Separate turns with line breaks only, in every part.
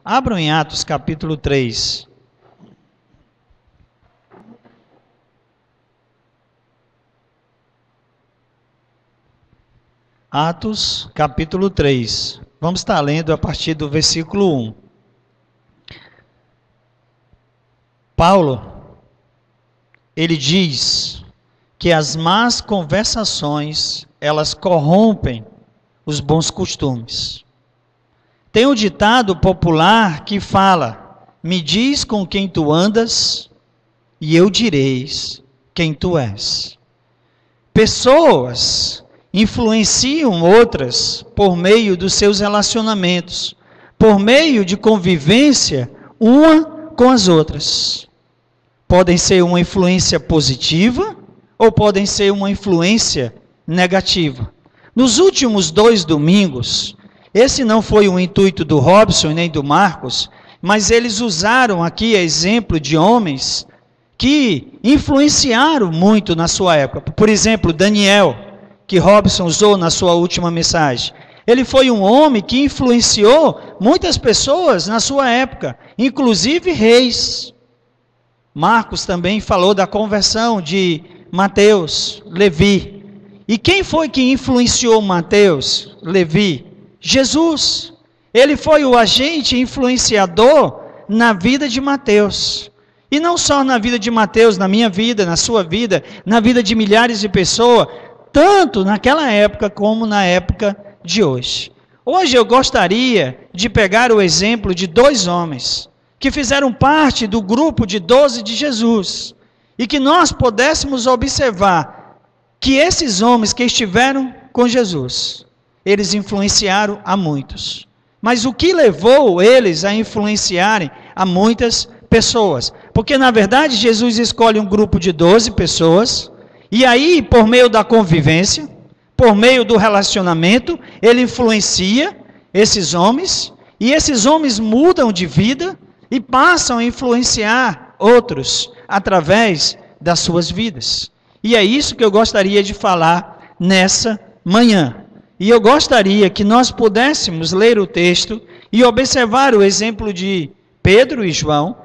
Abram em Atos capítulo 3. Atos capítulo 3. Vamos estar lendo a partir do versículo 1. Paulo, ele diz que as más conversações, elas corrompem os bons costumes. Tem um ditado popular que fala: me diz com quem tu andas, e eu direis quem tu és. Pessoas influenciam outras por meio dos seus relacionamentos, por meio de convivência uma com as outras. Podem ser uma influência positiva ou podem ser uma influência negativa. Nos últimos 2 domingos, esse não foi o intuito do Robson nem do Marcos, mas eles usaram aqui exemplo de homens que influenciaram muito na sua época. Por exemplo, Daniel, que Robson usou na sua última mensagem. Ele foi um homem que influenciou muitas pessoas na sua época, inclusive reis. Marcos também falou da conversão de Mateus, Levi. E quem foi que influenciou Mateus, Levi? Jesus. Ele foi o agente influenciador na vida de Mateus. E não só na vida de Mateus, na minha vida, na sua vida, na vida de milhares de pessoas, tanto naquela época como na época de hoje. Hoje eu gostaria de pegar o exemplo de 2 homens que fizeram parte do grupo de 12 de Jesus e que nós pudéssemos observar que esses homens que estiveram com Jesus, eles influenciaram a muitos. Mas o que levou eles a influenciarem a muitas pessoas? Porque na verdade Jesus escolhe um grupo de 12 pessoas, e aí por meio da convivência, por meio do relacionamento, ele influencia esses homens, e esses homens mudam de vida e passam a influenciar outros através das suas vidas. E é isso que eu gostaria de falar nessa manhã. E eu gostaria que nós pudéssemos ler o texto e observar o exemplo de Pedro e João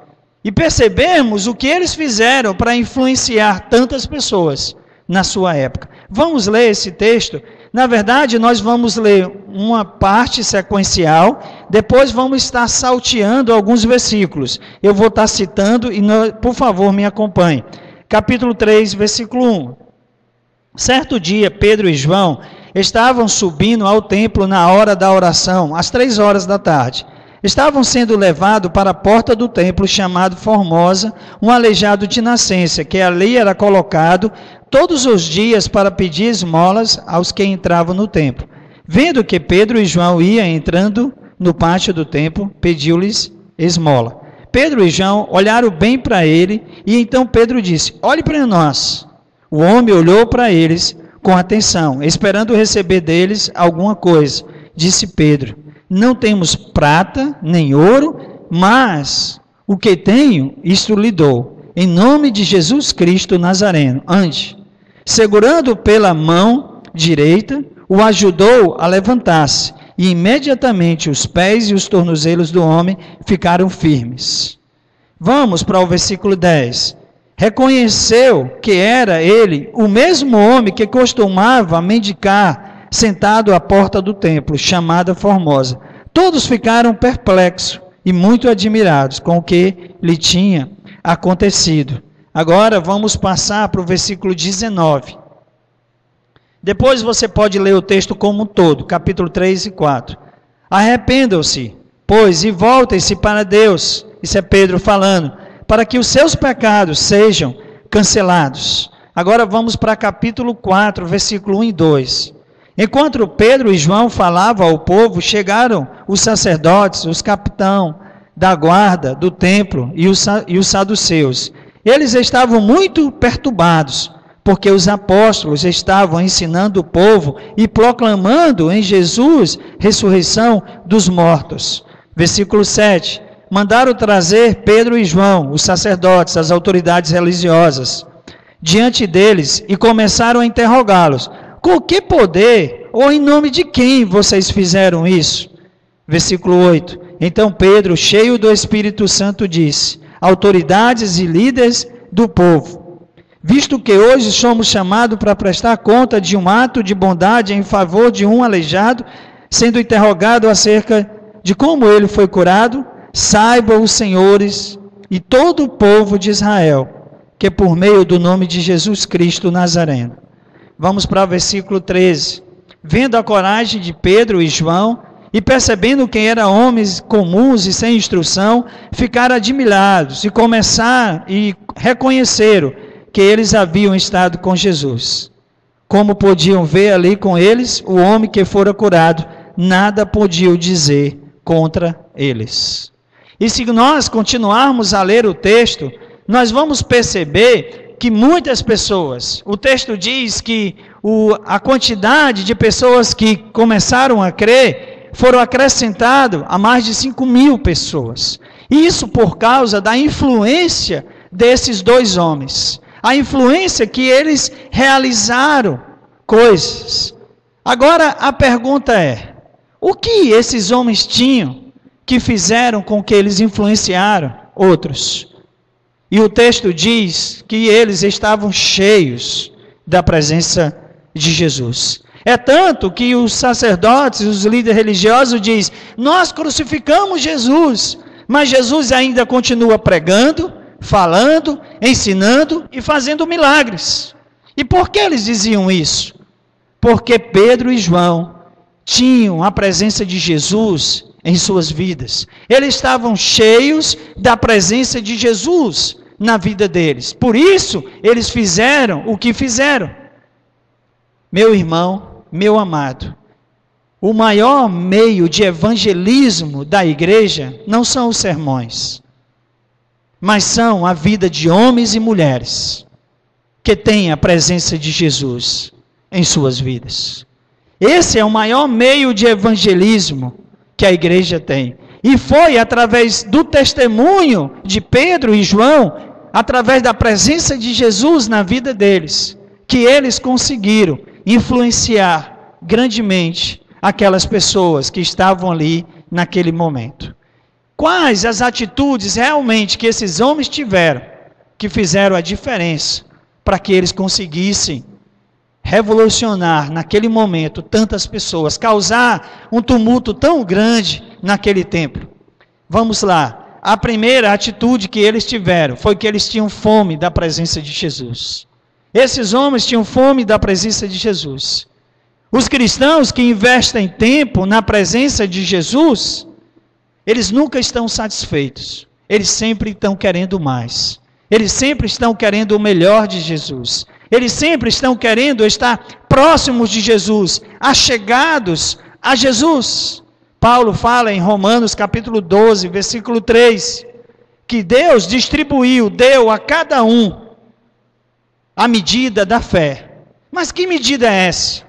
e percebermos o que eles fizeram para influenciar tantas pessoas na sua época. Vamos ler esse texto. Na verdade, nós vamos ler uma parte sequencial, depois vamos estar salteando alguns versículos. Eu vou estar citando e, por favor, me acompanhe. Capítulo 3, versículo 1. Certo dia, Pedro e João estavam subindo ao templo na hora da oração, às 3 horas da tarde. Estavam sendo levados para a porta do templo, chamado Formosa, um aleijado de nascença, que ali era colocado todos os dias para pedir esmolas aos que entravam no templo. Vendo que Pedro e João iam entrando no pátio do templo, pediu-lhes esmola. Pedro e João olharam bem para ele, e então Pedro disse: olhe para nós. O homem olhou para eles com atenção, esperando receber deles alguma coisa. Disse Pedro: não temos prata nem ouro, mas o que tenho, isto lhe dou. Em nome de Jesus Cristo Nazareno, ande. Segurando pela mão direita, o ajudou a levantar-se, e imediatamente os pés e os tornozelos do homem ficaram firmes. Vamos para o versículo 10. Reconheceu que era ele o mesmo homem que costumava mendigar sentado à porta do templo, chamada Formosa. Todos ficaram perplexos e muito admirados com o que lhe tinha acontecido. Agora vamos passar para o versículo 19. Depois você pode ler o texto como um todo, capítulo 3 e 4. Arrependam-se, pois, e voltem-se para Deus. Isso é Pedro falando, para que os seus pecados sejam cancelados. Agora vamos para capítulo 4, versículo 1 e 2. Enquanto Pedro e João falavam ao povo, chegaram os sacerdotes, os capitães da guarda do templo e os saduceus. Eles estavam muito perturbados, porque os apóstolos estavam ensinando o povo e proclamando em Jesus ressurreição dos mortos. Versículo 7. Mandaram trazer Pedro e João, os sacerdotes, as autoridades religiosas, diante deles e começaram a interrogá-los. Com que poder ou em nome de quem vocês fizeram isso? Versículo 8. Então Pedro, cheio do Espírito Santo, disse: autoridades e líderes do povo, visto que hoje somos chamados para prestar conta de um ato de bondade em favor de um aleijado, sendo interrogado acerca de como ele foi curado, saibam os senhores e todo o povo de Israel, que por meio do nome de Jesus Cristo Nazareno. Vamos para o versículo 13. Vendo a coragem de Pedro e João, e percebendo que eram homens comuns e sem instrução, ficaram admirados e começaram e reconheceram que eles haviam estado com Jesus. Como podiam ver ali com eles o homem que fora curado, nada podiam dizer contra eles. E se nós continuarmos a ler o texto, nós vamos perceber que muitas pessoas, o texto diz que a quantidade de pessoas que começaram a crer, foram acrescentados a mais de 5.000 pessoas. Isso por causa da influência desses dois homens. A influência que eles realizaram coisas. Agora a pergunta é: o que esses homens tinham que fizeram com que eles influenciaram outros? E o texto diz que eles estavam cheios da presença de Jesus. É tanto que os sacerdotes, os líderes religiosos dizem: nós crucificamos Jesus, mas Jesus ainda continua pregando, falando, ensinando e fazendo milagres. E por que eles diziam isso? Porque Pedro e João tinham a presença de Jesus em suas vidas. Eles estavam cheios da presença de Jesus na vida deles. Por isso, eles fizeram o que fizeram. Meu irmão, meu amado, o maior meio de evangelismo da igreja não são os sermões, mas são a vida de homens e mulheres que têm a presença de Jesus em suas vidas. Esse é o maior meio de evangelismo que a igreja tem. E foi através do testemunho de Pedro e João, através da presença de Jesus na vida deles, que eles conseguiram influenciar grandemente aquelas pessoas que estavam ali naquele momento. Quais as atitudes realmente que esses homens tiveram que fizeram a diferença para que eles conseguissem revolucionar naquele momento tantas pessoas, causar um tumulto tão grande naquele templo? Vamos lá. A primeira atitude que eles tiveram foi que eles tinham fome da presença de Jesus. Esses homens tinham fome da presença de Jesus. Os cristãos que investem tempo na presença de Jesus, eles nunca estão satisfeitos. Eles sempre estão querendo mais. Eles sempre estão querendo o melhor de Jesus. Eles sempre estão querendo estar próximos de Jesus, achegados a Jesus. Paulo fala em Romanos capítulo 12, versículo 3, que Deus deu a cada um a medida da fé. Mas que medida é essa?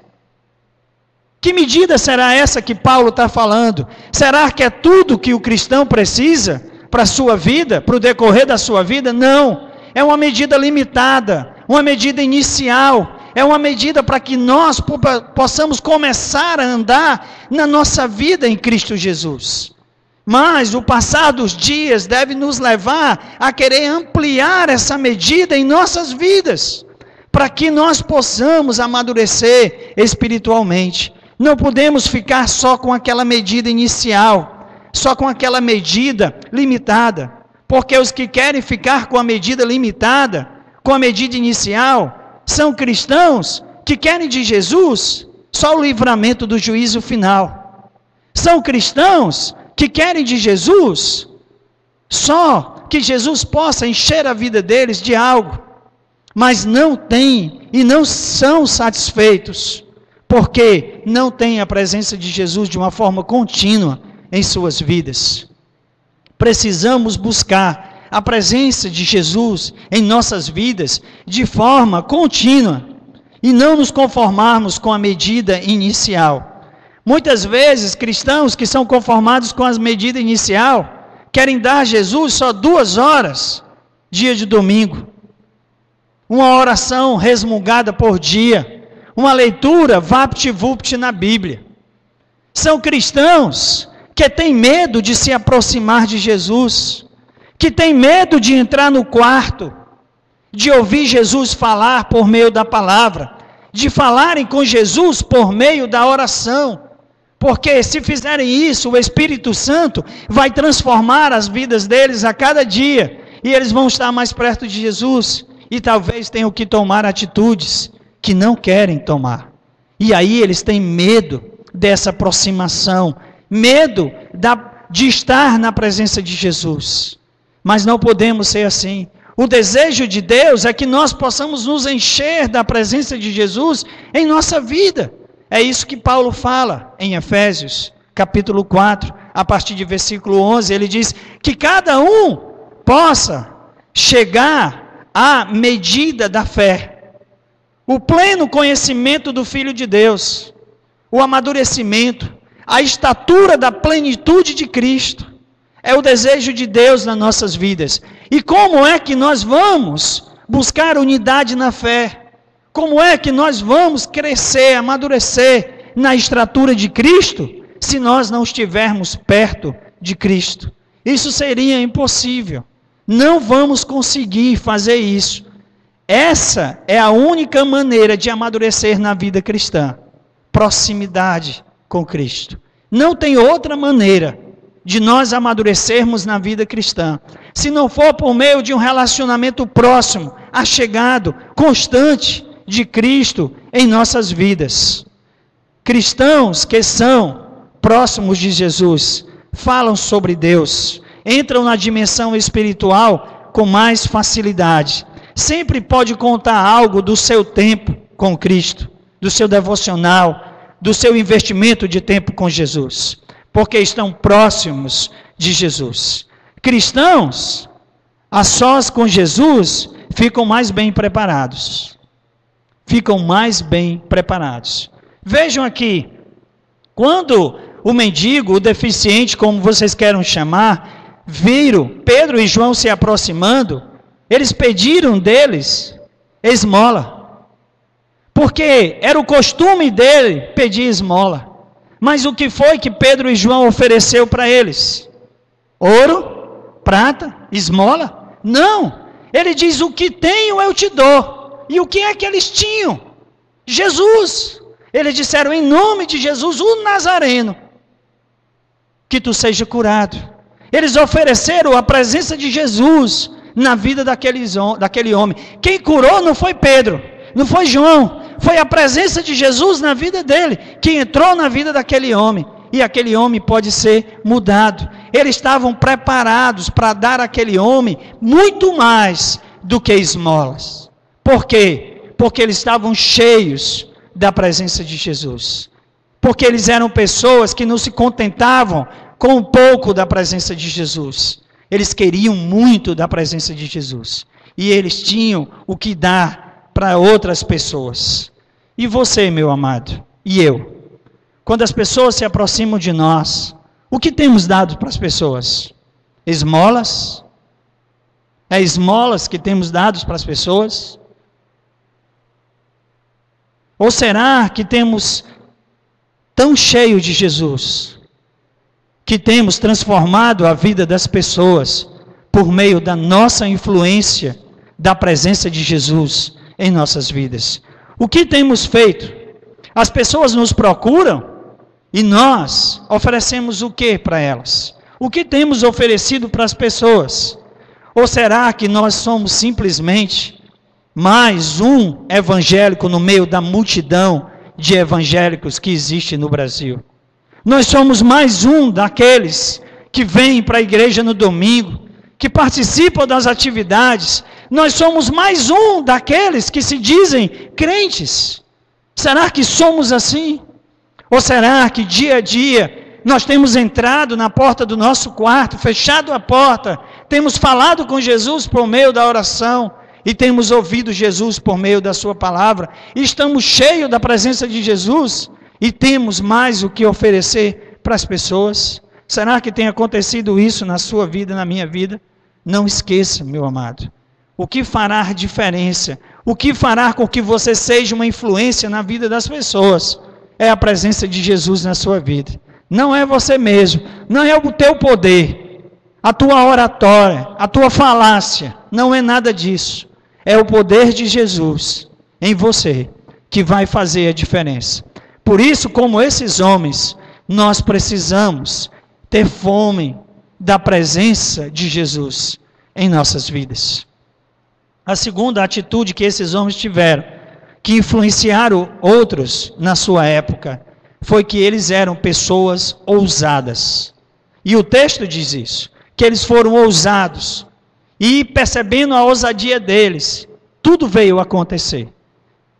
Que medida será essa que Paulo está falando? Será que é tudo que o cristão precisa para a sua vida, para o decorrer da sua vida? Não, é uma medida limitada, uma medida inicial, é uma medida para que nós possamos começar a andar na nossa vida em Cristo Jesus. Mas o passar dos dias deve nos levar a querer ampliar essa medida em nossas vidas, para que nós possamos amadurecer espiritualmente. Não podemos ficar só com aquela medida inicial, só com aquela medida limitada, porque os que querem ficar com a medida limitada, com a medida inicial, são cristãos que querem de Jesus só o livramento do juízo final. São cristãos que querem de Jesus só que Jesus possa encher a vida deles de algo, mas não têm e não são satisfeitos, porque não têm a presença de Jesus de uma forma contínua em suas vidas. Precisamos buscar a presença de Jesus em nossas vidas de forma contínua e não nos conformarmos com a medida inicial. Muitas vezes, cristãos que são conformados com a medida inicial, querem dar a Jesus só 2 horas, dia de domingo. Uma oração resmungada por dia. Uma leitura vapt-vupt na Bíblia. São cristãos que tem medo de se aproximar de Jesus, que tem medo de entrar no quarto, de ouvir Jesus falar por meio da palavra, de falarem com Jesus por meio da oração, porque se fizerem isso, o Espírito Santo vai transformar as vidas deles a cada dia, e eles vão estar mais perto de Jesus, e talvez tenham que tomar atitudes que não querem tomar. E aí eles têm medo dessa aproximação, medo de estar na presença de Jesus. Mas não podemos ser assim. O desejo de Deus é que nós possamos nos encher da presença de Jesus em nossa vida. É isso que Paulo fala em Efésios, capítulo 4, a partir de versículo 11, ele diz que cada um possa chegar à medida da fé, o pleno conhecimento do Filho de Deus, o amadurecimento, a estatura da plenitude de Cristo. É o desejo de Deus nas nossas vidas. E como é que nós vamos buscar unidade na fé? Como é que nós vamos crescer, amadurecer na estatura de Cristo, se nós não estivermos perto de Cristo? Isso seria impossível. Não vamos conseguir fazer isso. Essa é a única maneira de amadurecer na vida cristã. Proximidade com Cristo. Não tem outra maneira de nós amadurecermos na vida cristã, se não for por meio de um relacionamento próximo, achegado, constante de Cristo em nossas vidas. Cristãos que são próximos de Jesus, falam sobre Deus, entram na dimensão espiritual com mais facilidade. Sempre pode contar algo do seu tempo com Cristo, do seu devocional, do seu investimento de tempo com Jesus, porque estão próximos de Jesus. Cristãos, a sós com Jesus, ficam mais bem preparados. Ficam mais bem preparados. Vejam aqui, quando o mendigo, o deficiente, como vocês queiram chamar, viram Pedro e João se aproximando, eles pediram deles esmola, porque era o costume dele pedir esmola. Mas o que foi que Pedro e João ofereceu para eles? Ouro, prata, esmola? Não, ele diz: o que tenho eu te dou. E o que é que eles tinham? Jesus. Eles disseram: em nome de Jesus, o Nazareno, que tu seja curado. Eles ofereceram a presença de Jesus na vida daquele homem. Quem curou não foi Pedro, não foi João, foi a presença de Jesus na vida dele, que entrou na vida daquele homem, e aquele homem pode ser mudado. Eles estavam preparados para dar àquele homem muito mais do que esmolas. Por quê? Porque eles estavam cheios da presença de Jesus. Porque eles eram pessoas que não se contentavam com um pouco da presença de Jesus. Eles queriam muito da presença de Jesus. E eles tinham o que dar para outras pessoas. E você, meu amado, e eu? Quando as pessoas se aproximam de nós, o que temos dado para as pessoas? Esmolas? É esmolas que temos dado para as pessoas? Ou será que temos tão cheio de Jesus, que temos transformado a vida das pessoas por meio da nossa influência, da presença de Jesus em nossas vidas? O que temos feito? As pessoas nos procuram e nós oferecemos o que para elas? O que temos oferecido para as pessoas? Ou será que nós somos simplesmente mais um evangélico no meio da multidão de evangélicos que existe no Brasil? Nós somos mais um daqueles que vêm para a igreja no domingo, que participam das atividades. Nós somos mais um daqueles que se dizem crentes. Será que somos assim? Ou será que dia a dia nós temos entrado na porta do nosso quarto, fechado a porta, temos falado com Jesus por meio da oração e temos ouvido Jesus por meio da sua palavra, e estamos cheios da presença de Jesus e temos mais o que oferecer para as pessoas? Será que tem acontecido isso na sua vida, na minha vida? Não esqueça, meu amado, o que fará diferença, o que fará com que você seja uma influência na vida das pessoas, é a presença de Jesus na sua vida. Não é você mesmo, não é o teu poder, a tua oratória, a tua falácia, não é nada disso. É o poder de Jesus em você que vai fazer a diferença. Por isso, como esses homens, nós precisamos ter fome da presença de Jesus em nossas vidas. A segunda atitude que esses homens tiveram, que influenciaram outros na sua época, foi que eles eram pessoas ousadas. E o texto diz isso, que eles foram ousados. E percebendo a ousadia deles, tudo veio a acontecer.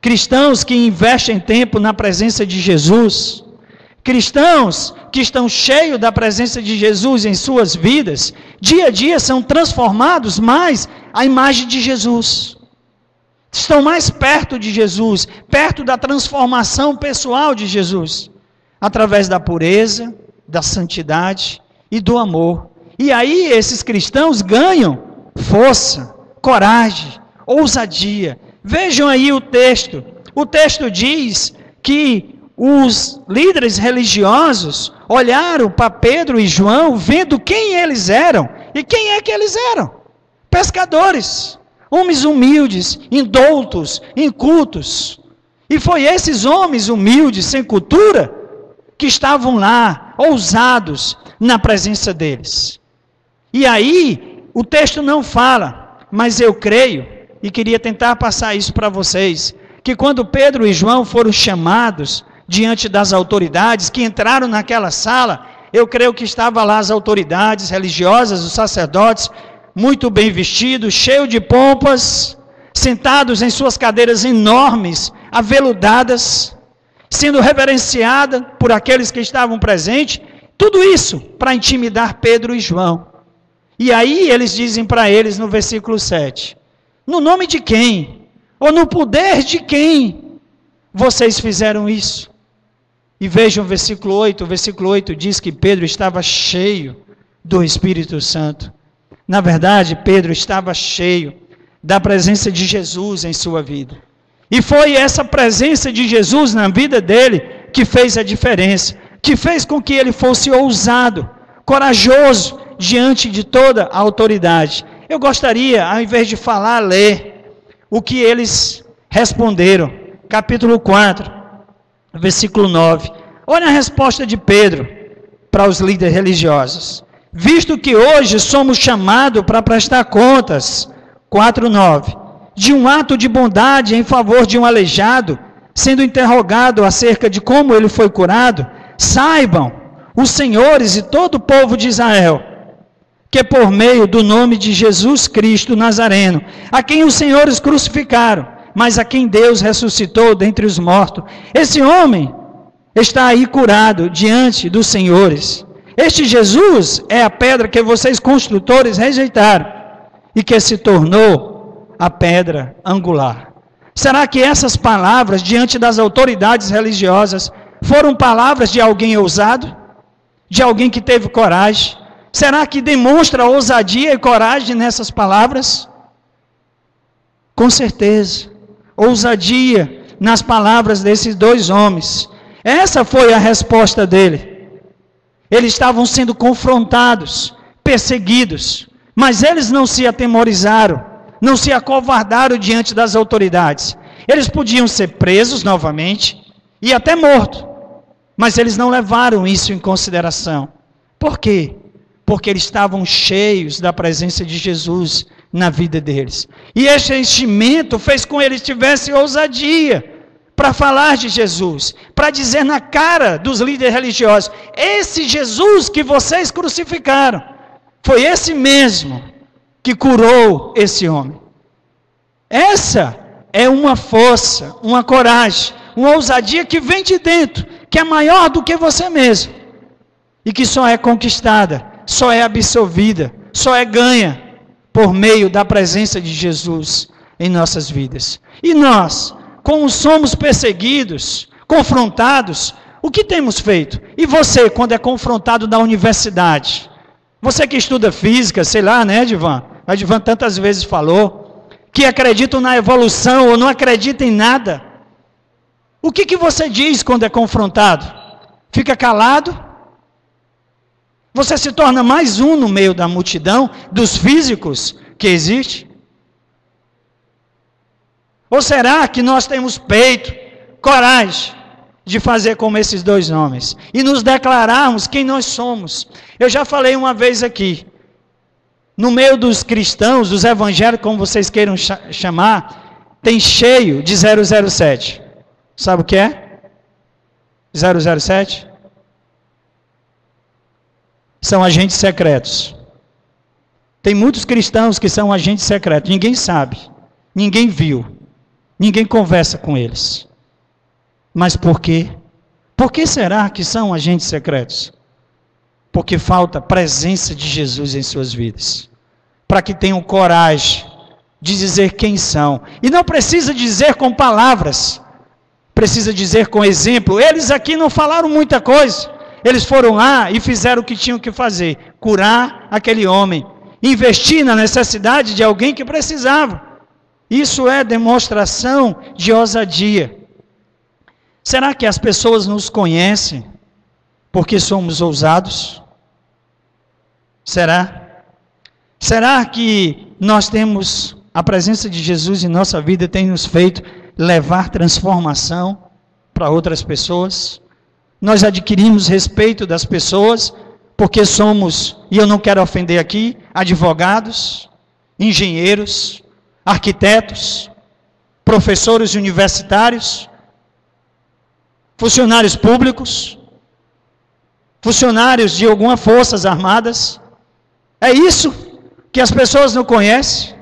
Cristãos que investem tempo na presença de Jesus, cristãos que estão cheios da presença de Jesus em suas vidas, dia a dia são transformados mais à imagem de Jesus. Estão mais perto de Jesus, perto da transformação pessoal de Jesus, através da pureza, da santidade e do amor. E aí esses cristãos ganham força, coragem, ousadia. Vejam aí o texto. O texto diz que os líderes religiosos olharam para Pedro e João, vendo quem eles eram. E quem é que eles eram? Pescadores, homens humildes, indoutos, incultos. E foi esses homens humildes, sem cultura, que estavam lá, ousados, na presença deles. E aí, o texto não fala, mas eu creio, e queria tentar passar isso para vocês, que quando Pedro e João foram chamados diante das autoridades, que entraram naquela sala, eu creio que estavam lá as autoridades religiosas, os sacerdotes, muito bem vestidos, cheios de pompas, sentados em suas cadeiras enormes, aveludadas, sendo reverenciada por aqueles que estavam presentes, tudo isso para intimidar Pedro e João. E aí eles dizem para eles no versículo 7, no nome de quem? Ou no poder de quem vocês fizeram isso? E vejam o versículo 8 diz que Pedro estava cheio do Espírito Santo. Na verdade, Pedro estava cheio da presença de Jesus em sua vida. E foi essa presença de Jesus na vida dele que fez a diferença, que fez com que ele fosse ousado, corajoso diante de toda a autoridade. Eu gostaria, ao invés de falar, ler o que eles responderam. Capítulo 4, versículo 9. Olha a resposta de Pedro para os líderes religiosos. Visto que hoje somos chamados para prestar contas, 4:9, de um ato de bondade em favor de um aleijado, sendo interrogado acerca de como ele foi curado, saibam os senhores e todo o povo de Israel, que por meio do nome de Jesus Cristo Nazareno, a quem os senhores crucificaram, mas a quem Deus ressuscitou dentre os mortos, esse homem está aí curado diante dos senhores. Este Jesus é a pedra que vocês construtores rejeitaram e que se tornou a pedra angular. Será que essas palavras diante das autoridades religiosas foram palavras de alguém ousado? De alguém que teve coragem? Será que demonstra ousadia e coragem nessas palavras? Com certeza. Ousadia nas palavras desses dois homens. Essa foi a resposta dele. Eles estavam sendo confrontados, perseguidos, mas eles não se atemorizaram, não se acovardaram diante das autoridades. Eles podiam ser presos novamente e até mortos, mas eles não levaram isso em consideração. Por quê? Porque eles estavam cheios da presença de Jesus na vida deles. E este enchimento fez com que eles tivessem ousadia para falar de Jesus, para dizer na cara dos líderes religiosos, esse Jesus que vocês crucificaram, foi esse mesmo que curou esse homem. Essa é uma força, uma coragem, uma ousadia que vem de dentro, que é maior do que você mesmo, e que só é conquistada, só é absorvida, só é ganha por meio da presença de Jesus em nossas vidas. E nós, como somos perseguidos, confrontados, o que temos feito? E você, quando é confrontado na universidade? Você que estuda física, sei lá, né, Edvan? A Edvan tantas vezes falou, que acreditam na evolução ou não acredita em nada. O que você diz quando é confrontado? Fica calado? Você se torna mais um no meio da multidão, dos físicos que existe? Ou será que nós temos peito, coragem de fazer como esses dois homens e nos declararmos quem nós somos? Eu já falei uma vez aqui, no meio dos cristãos, dos evangélicos, como vocês queiram chamar, tem cheio de 007. Sabe o que é? 007? São agentes secretos. Tem muitos cristãos que são agentes secretos. Ninguém sabe, ninguém viu, ninguém conversa com eles. Mas por quê? Por que será que são agentes secretos? Porque falta presença de Jesus em suas vidas. Para que tenham coragem de dizer quem são. E não precisa dizer com palavras. Precisa dizer com exemplo. Eles aqui não falaram muita coisa. Eles foram lá e fizeram o que tinham que fazer. Curar aquele homem. Investir na necessidade de alguém que precisava. Isso é demonstração de ousadia. Será que as pessoas nos conhecem porque somos ousados? Será? Será que nós temos a presença de Jesus em nossa vida, tem nos feito levar transformação para outras pessoas? Nós adquirimos respeito das pessoas porque somos, e eu não quero ofender aqui, advogados, engenheiros, arquitetos, professores universitários, funcionários públicos, funcionários de algumas forças armadas. É isso que as pessoas não conhecem?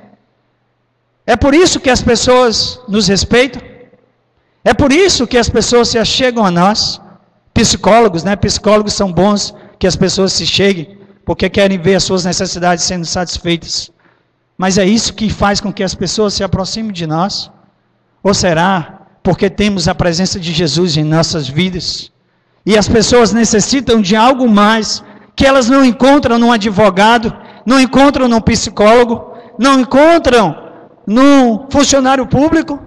É por isso que as pessoas nos respeitam? É por isso que as pessoas se achegam a nós? Psicólogos, né? Psicólogos são bons que as pessoas se cheguem, porque querem ver as suas necessidades sendo satisfeitas. Mas é isso que faz com que as pessoas se aproximem de nós? Ou será porque temos a presença de Jesus em nossas vidas? E as pessoas necessitam de algo mais, que elas não encontram num advogado, não encontram num psicólogo, não encontram num funcionário público,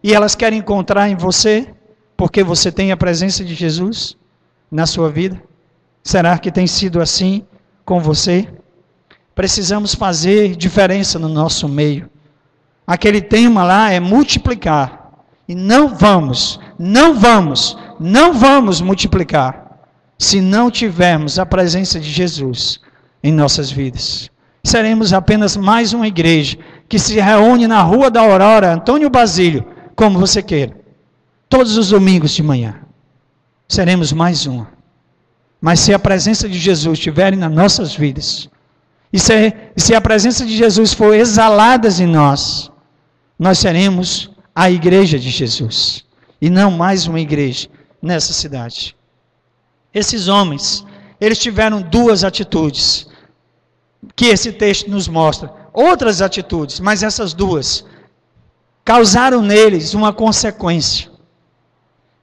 e elas querem encontrar em você, porque você tem a presença de Jesus na sua vida? Será que tem sido assim com você? Precisamos fazer diferença no nosso meio. Aquele tema lá é multiplicar. E não vamos multiplicar se não tivermos a presença de Jesus em nossas vidas. Seremos apenas mais uma igreja que se reúne na Rua da Aurora, Antônio Basílio, como você queira, todos os domingos de manhã. Seremos mais uma. Mas se a presença de Jesus estiver nas nossas vidas, e se a presença de Jesus for exalada em nós, nós seremos a igreja de Jesus, e não mais uma igreja nessa cidade. Esses homens, eles tiveram duas atitudes, que esse texto nos mostra. Outras atitudes, mas essas duas, causaram neles uma consequência,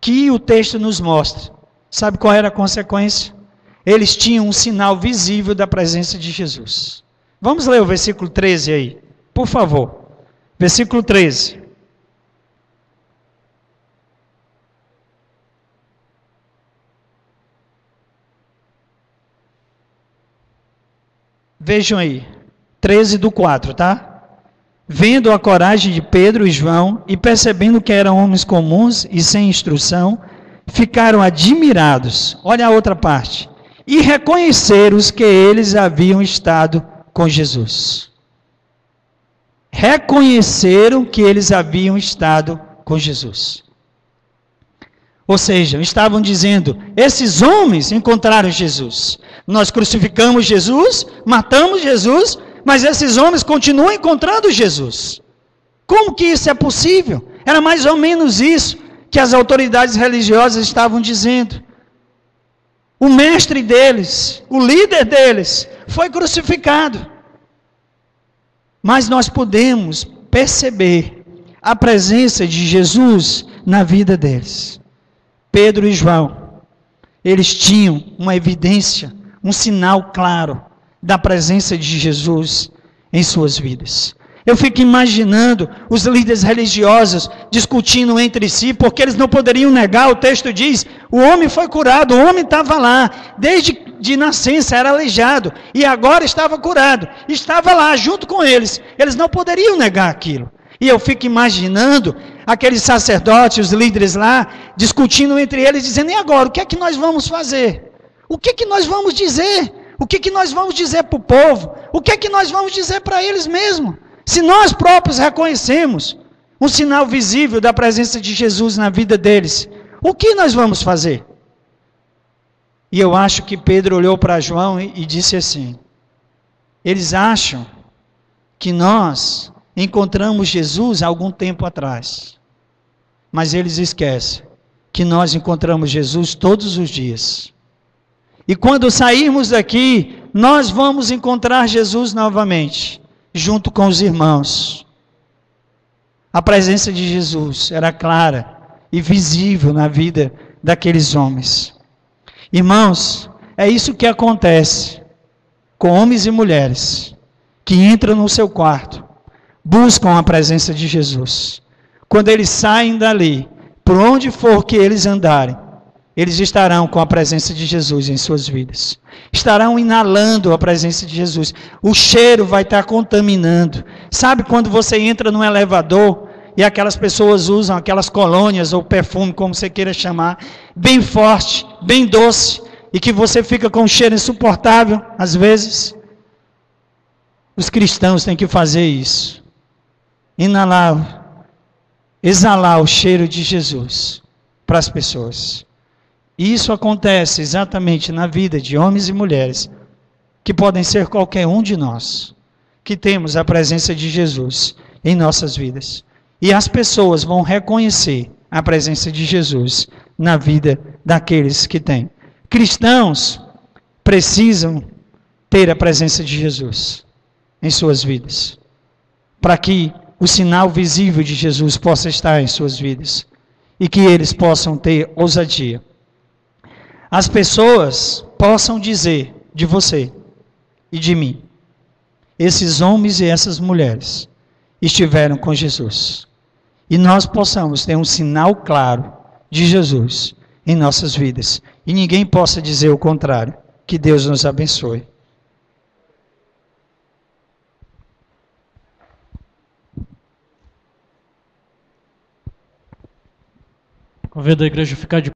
que o texto nos mostra. Sabe qual era a consequência? Eles tinham um sinal visível da presença de Jesus. Vamos ler o versículo 13 aí, por favor. Versículo 13. Vejam aí, 13:4, tá? Vendo a coragem de Pedro e João, e percebendo que eram homens comuns e sem instrução, ficaram admirados. Olha a outra parte. E reconheceram os que eles haviam estado com Jesus. Reconheceram que eles haviam estado com Jesus. Ou seja, estavam dizendo, esses homens encontraram Jesus. Nós crucificamos Jesus, matamos Jesus, mas esses homens continuam encontrando Jesus. Como que isso é possível? Era mais ou menos isso que as autoridades religiosas estavam dizendo. O mestre deles, o líder deles, foi crucificado. Mas nós podemos perceber a presença de Jesus na vida deles. Pedro e João, eles tinham uma evidência, um sinal claro da presença de Jesus em suas vidas. Eu fico imaginando os líderes religiosos discutindo entre si, porque eles não poderiam negar, o texto diz, o homem foi curado, o homem estava lá, desde de nascença, era aleijado, e agora estava curado, estava lá junto com eles, eles não poderiam negar aquilo. E eu fico imaginando aqueles sacerdotes, os líderes lá, discutindo entre eles, dizendo: e agora, o que é que nós vamos fazer? O que é que nós vamos dizer? O que é que nós vamos dizer para o povo? O que é que nós vamos dizer para eles mesmos? Se nós próprios reconhecemos um sinal visível da presença de Jesus na vida deles, o que nós vamos fazer? E eu acho que Pedro olhou para João e disse assim: eles acham que nós encontramos Jesus há algum tempo atrás, mas eles esquecem que nós encontramos Jesus todos os dias. E quando sairmos daqui, nós vamos encontrar Jesus novamente, junto com os irmãos. A presença de Jesus era clara e visível na vida daqueles homens. Irmãos, é isso que acontece com homens e mulheres que entram no seu quarto, buscam a presença de Jesus. Quando eles saem dali, por onde for que eles andarem, eles estarão com a presença de Jesus em suas vidas. Estarão inalando a presença de Jesus. O cheiro vai estar contaminando. Sabe quando você entra num elevador e aquelas pessoas usam aquelas colônias ou perfume, como você queira chamar, bem forte, bem doce, e que você fica com um cheiro insuportável, às vezes? Os cristãos têm que fazer isso. Inalar, exalar o cheiro de Jesus para as pessoas. E isso acontece exatamente na vida de homens e mulheres, que podem ser qualquer um de nós, que temos a presença de Jesus em nossas vidas. E as pessoas vão reconhecer a presença de Jesus na vida daqueles que têm. Cristãos precisam ter a presença de Jesus em suas vidas, para que o sinal visível de Jesus possa estar em suas vidas e que eles possam ter ousadia. As pessoas possam dizer de você e de mim: esses homens e essas mulheres estiveram com Jesus. E nós possamos ter um sinal claro de Jesus em nossas vidas. E ninguém possa dizer o contrário. Que Deus nos abençoe.
Convido a igreja a ficar de